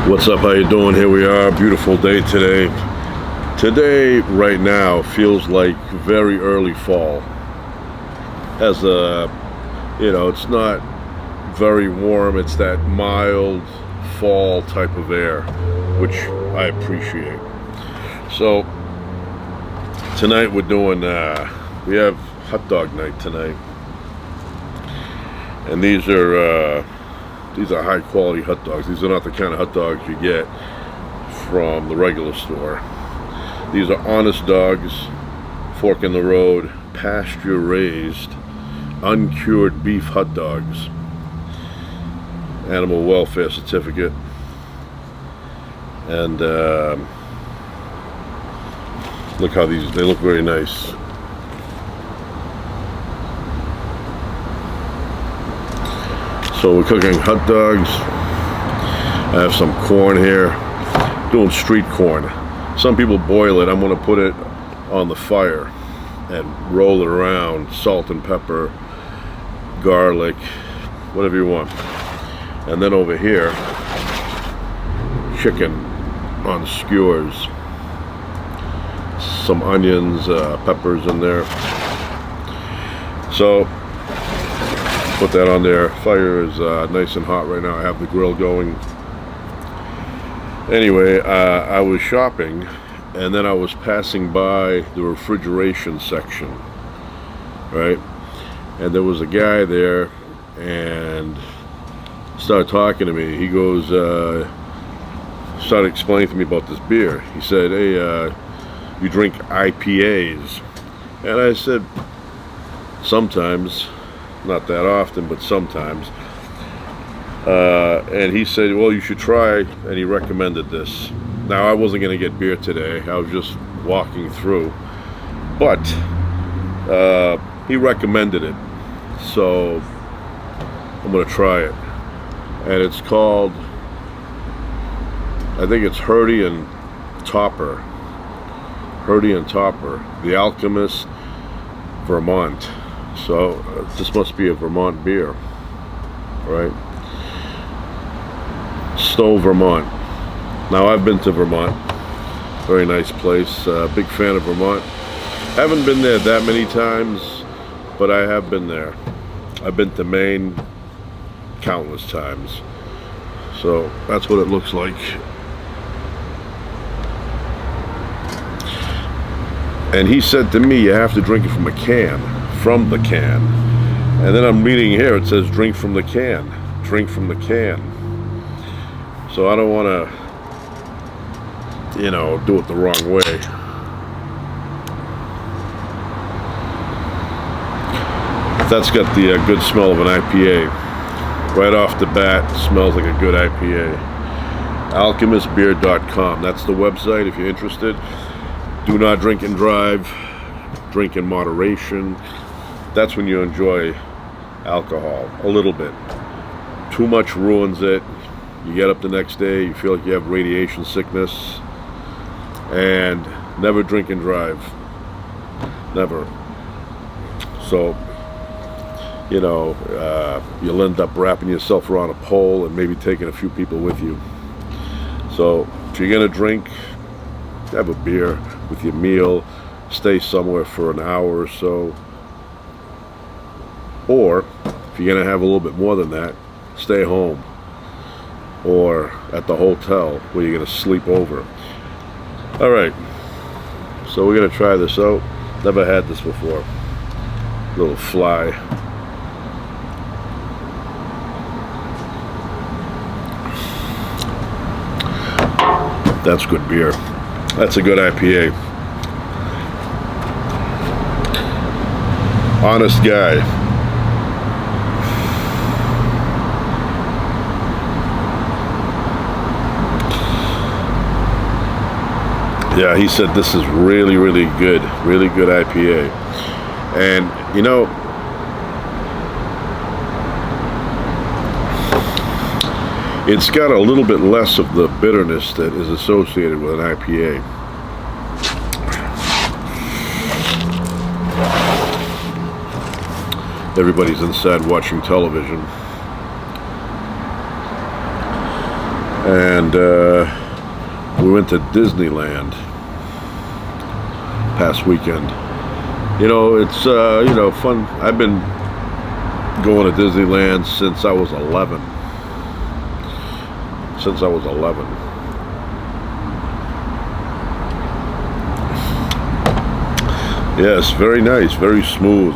What's up? How you doing? Here we are. Beautiful day today. Today, right now, feels like very early fall. As it's not very warm. It's that mild fall type of air, which I appreciate. So tonight we're doing. We have hot dog night tonight, and these are high quality hot dogs. These are not the kind of hot dogs you get from the regular store. These are honest dogs, fork in the road, pasture raised, uncured beef hot dogs. Animal welfare certificate. And look how they look very nice. So we're cooking hot dogs. I have some corn here. Doing street corn. Some people boil it. I'm going to put it on the fire and roll it around. Salt and pepper, garlic, whatever you want. And then over here, chicken on skewers. Some onions, peppers in there. So put that on there. Fire is nice and hot right now. I have the grill going. Anyway, I was shopping, and then I was passing by the refrigeration section, right? And there was a guy there, and started talking to me. He goes, started explaining to me about this beer. He said, "Hey, you drink IPAs?" And I said, "Sometimes." Not that often, but sometimes. And he said, "Well, you should try," and he recommended this. Now, I wasn't going to get beer today. I was just walking through. But he recommended it. So I'm going to try it. And it's called, I think it's Heady Topper. Heady Topper. The Alchemist, Vermont. So this must be a Vermont beer, right? Stowe, Vermont. Now, I've been to Vermont. Very nice place. Big fan of Vermont. Haven't been there that many times, but I have been there. I've been to Maine countless times. So that's what it looks like. And he said to me, you have to drink it from a can. From the can. And then I'm reading here, it says drink from the can. Drink from the can. So I don't want to, do it the wrong way. That's got the good smell of an IPA. Right off the bat, smells like a good IPA. Alchemistbeer.com. That's the website if you're interested. Do not drink and drive. Drink in moderation. That's when you enjoy alcohol, a little bit. Too much ruins it. You get up the next day, you feel like you have radiation sickness. And never drink and drive. Never. So, you'll end up wrapping yourself around a pole and maybe taking a few people with you. So, if you're going to drink, have a beer with your meal. Stay somewhere for an hour or so. Or, if you're going to have a little bit more than that, stay home. Or at the hotel where you're going to sleep over. Alright, so we're going to try this out. Never had this before. Little fly. That's good beer. That's a good IPA. Honest guy. Yeah, he said this is really, really good IPA. And, it's got a little bit less of the bitterness that is associated with an IPA. Everybody's inside watching television. and we went to Disneyland past weekend. You know, it's you know, fun. I've been going to Disneyland since I was 11. Since I was 11. Yes, very nice, very smooth.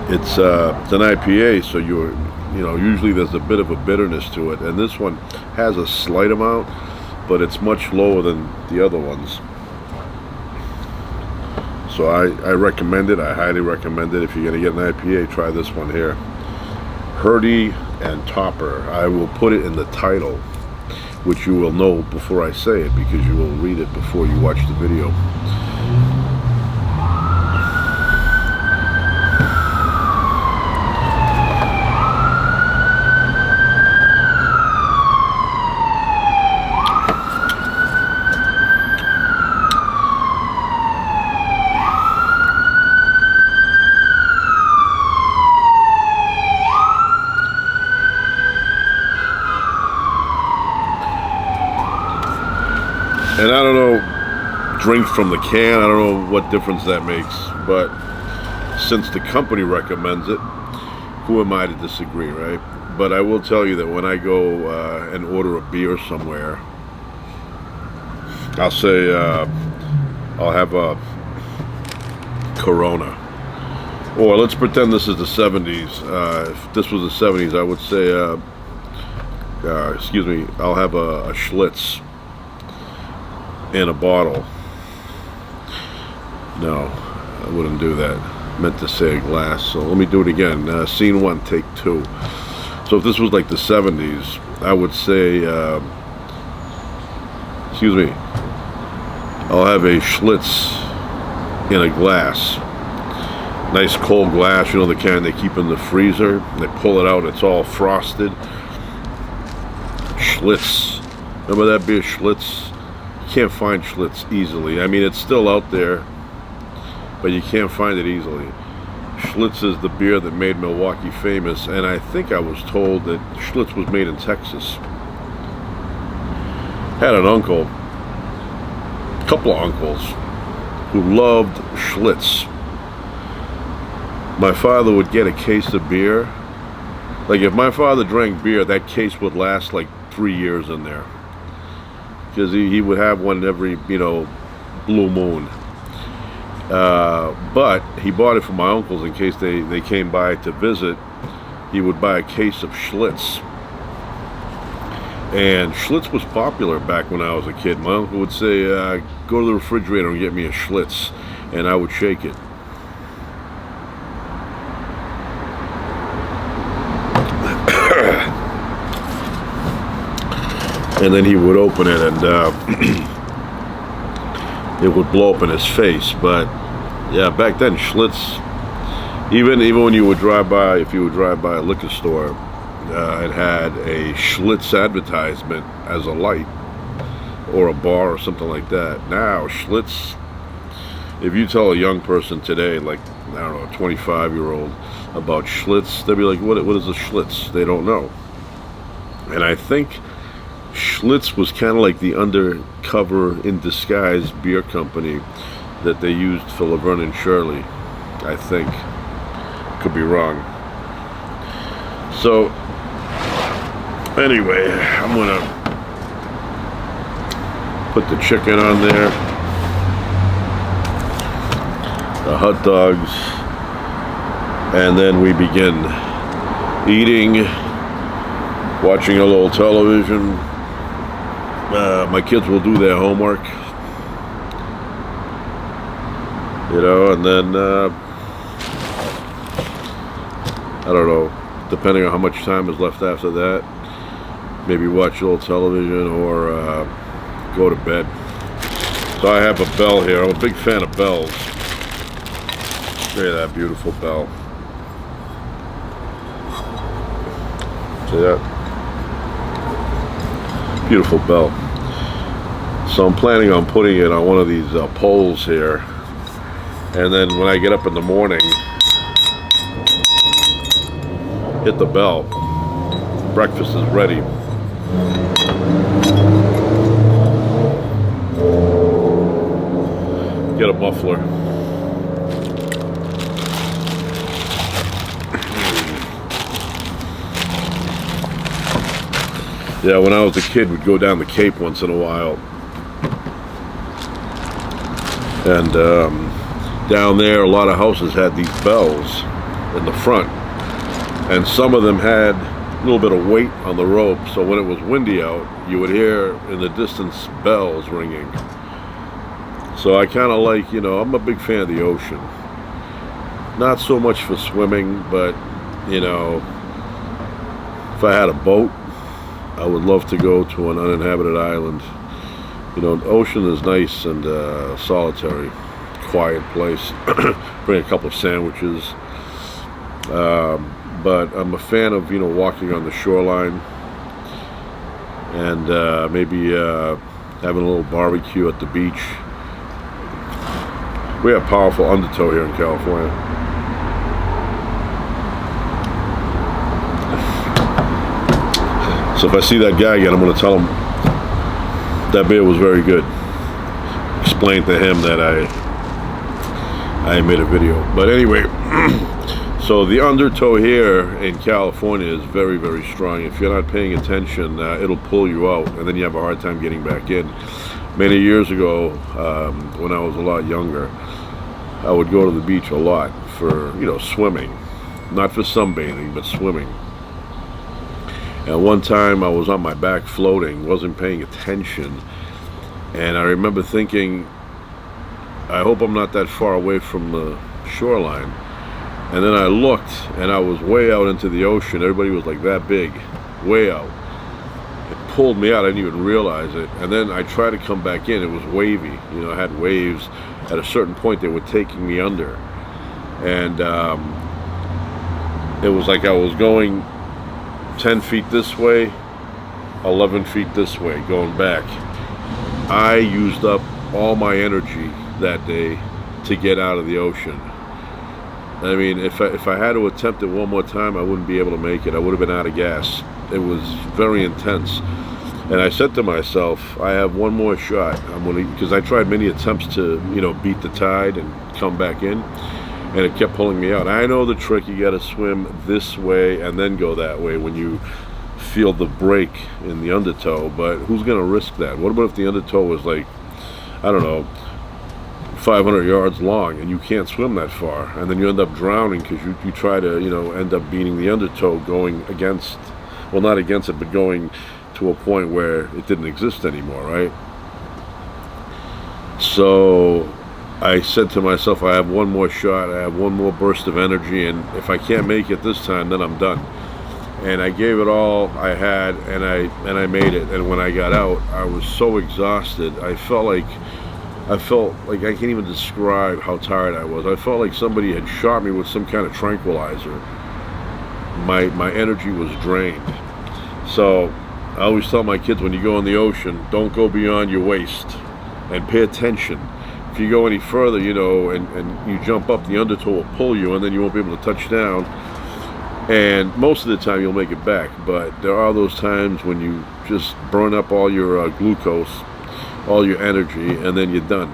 It's an IPA, so you know, usually there's a bit of a bitterness to it, and this one has a slight amount, but it's much lower than the other ones. So I recommend it. I highly recommend it. If you're going to get an IPA, try this one here. Heady and Topper. I will put it in the title, which you will know before I say it, because you will read it before you watch the video. And I don't know, drink from the can, I don't know what difference that makes, but since the company recommends it, who am I to disagree, right? But I will tell you that when I go and order a beer somewhere, I'll say, I'll have a Corona. Or let's pretend this is the 70s. If this was the 70s, I would say, excuse me, I'll have a Schlitz in a bottle. No, I wouldn't do that. I meant to say a glass. So let me do it again. Scene 1, take 2. So if this was like the 70s, I would say, excuse me, I'll have a Schlitz in a glass. Nice cold glass, you know, the kind they keep in the freezer. They pull it out, it's all frosted. Schlitz. Remember that beer, Schlitz? Can't find Schlitz easily. I mean, it's still out there, but you can't find it easily. Schlitz is the beer that made Milwaukee famous, and I think I was told that Schlitz was made in Texas. Had an uncle, a couple of uncles, who loved Schlitz. My father would get a case of beer. Like, if my father drank beer, that case would last like 3 years in there. Because he would have one every, you know, blue moon. But he bought it for my uncles in case they came by to visit. He would buy a case of Schlitz. And Schlitz was popular back when I was a kid. My uncle would say, go to the refrigerator and get me a Schlitz. And I would shake it. And then he would open it, and it would blow up in his face. But yeah, back then Schlitz, even when you would drive by, if you would drive by a liquor store, it had a Schlitz advertisement as a light, or a bar or something like that. Now Schlitz, if you tell a young person today, like, I don't know, a 25-year-old about Schlitz, they'll be like, what is a Schlitz? They don't know. And I think Schlitz was kind of like the undercover in disguise beer company that they used for Laverne and Shirley, I think. Could be wrong. So anyway, I'm gonna put the chicken on there, the hot dogs, and then we begin eating, watching a little television. My kids will do their homework, you know, and then I don't know, depending on how much time is left after that, maybe watch a little television or go to bed. So I have a bell here. I'm a big fan of bells. Look at that beautiful bell. See that? Beautiful bell. So I'm planning on putting it on one of these poles here, and then when I get up in the morning, hit the bell. Breakfast is ready. Get a muffler. Yeah, when I was a kid, we'd go down the Cape once in a while. And down there, a lot of houses had these bells in the front. And some of them had a little bit of weight on the rope, so when it was windy out, you would hear in the distance bells ringing. So I kind of like, you know, I'm a big fan of the ocean. Not so much for swimming, but, you know, if I had a boat, I would love to go to an uninhabited island. You know, the ocean is nice and solitary, quiet place. Bring a couple of sandwiches. But I'm a fan of, you know, walking on the shoreline and maybe having a little barbecue at the beach. We have powerful undertow here in California. So if I see that guy again, I'm going to tell him that beer was very good. Explain to him that I made a video. But anyway, so the undertow here in California is very, very strong. If you're not paying attention, it'll pull you out, and then you have a hard time getting back in. Many years ago, when I was a lot younger, I would go to the beach a lot for, you know, swimming. Not for sunbathing, but swimming. And one time I was on my back floating, wasn't paying attention, and I remember thinking, I hope I'm not that far away from the shoreline. And then I looked, and I was way out into the ocean. Everybody was like that big, way out. It pulled me out, I didn't even realize it. And then I tried to come back in, it was wavy. You know, I had waves. At a certain point, they were taking me under. And it was like I was going 10 feet this way, 11 feet this way, going back. I used up all my energy that day to get out of the ocean. I mean, if I had to attempt it one more time, I wouldn't be able to make it. I would have been out of gas. It was very intense. And I said to myself, I have one more shot. I'm gonna, because I tried many attempts to, you know, beat the tide and come back in, and it kept pulling me out. I know the trick, you gotta swim this way and then go that way when you feel the break in the undertow, but who's gonna risk that? What about if the undertow was like, I don't know, 500 yards long and you can't swim that far, and then you end up drowning because you try to, you know, end up beating the undertow, going against, well, not against it, but going to a point where it didn't exist anymore, right? So I said to myself, I have one more shot, I have one more burst of energy, and if I can't make it this time, then I'm done. And I gave it all I had, and I made it. And when I got out, I was so exhausted. I felt like I can't even describe how tired I was. I felt like somebody had shot me with some kind of tranquilizer. My energy was drained. So I always tell my kids, when you go in the ocean, don't go beyond your waist and pay attention. If you go any further, you know, and you jump up, the undertow will pull you, and then you won't be able to touch down. And most of the time you'll make it back, but there are those times when you just burn up all your glucose, all your energy, and then you're done.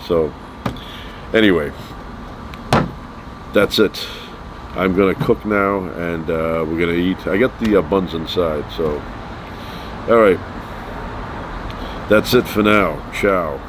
So anyway, that's it. I'm gonna cook now, and we're gonna eat. I got the buns inside, so all right, that's it for now. Ciao.